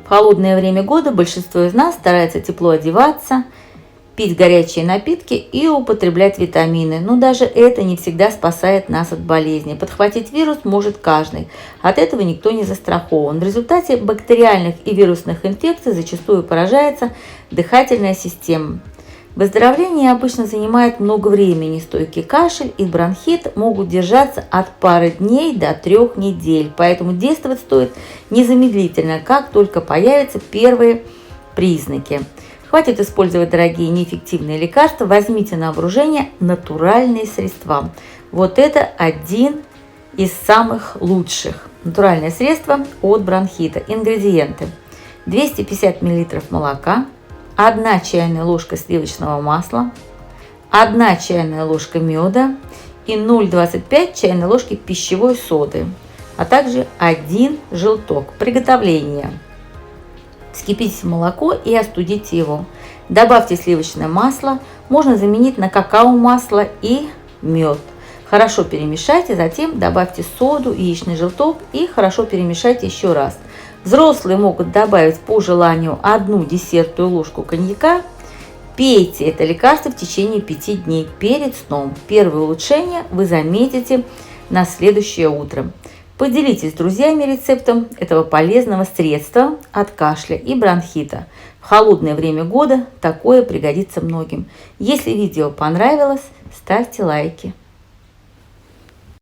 В холодное время года большинство из нас старается тепло одеваться, пить горячие напитки и употреблять витамины. Но даже это не всегда спасает нас от болезни. Подхватить вирус может каждый. От этого никто не застрахован. В результате бактериальных и вирусных инфекций зачастую поражается дыхательная система. Выздоровление обычно занимает много времени. Стойкий кашель и бронхит могут держаться от пары дней до 3 недель. Поэтому действовать стоит незамедлительно, как только появятся первые признаки. Хватит использовать дорогие неэффективные лекарства, возьмите на вооружение натуральные средства. Вот это один из самых лучших. Натуральное средство от бронхита. Ингредиенты: 250 мл молока, 1 чайная ложка сливочного масла, 1 чайная ложка меда и 0,25 чайной ложки пищевой соды, а также 1 желток. Приготовление. Вскипятите молоко и остудите его. Добавьте сливочное масло, можно заменить на какао-масло и мед. Хорошо перемешайте, затем добавьте соду, яичный желток и хорошо перемешайте еще раз. Взрослые могут добавить по желанию 1 десертную ложку коньяка. Пейте это лекарство в течение 5 дней перед сном. Первое улучшение вы заметите на следующее утро. Поделитесь с друзьями рецептом этого полезного средства от кашля и бронхита. В холодное время года такое пригодится многим. Если видео понравилось, ставьте лайки.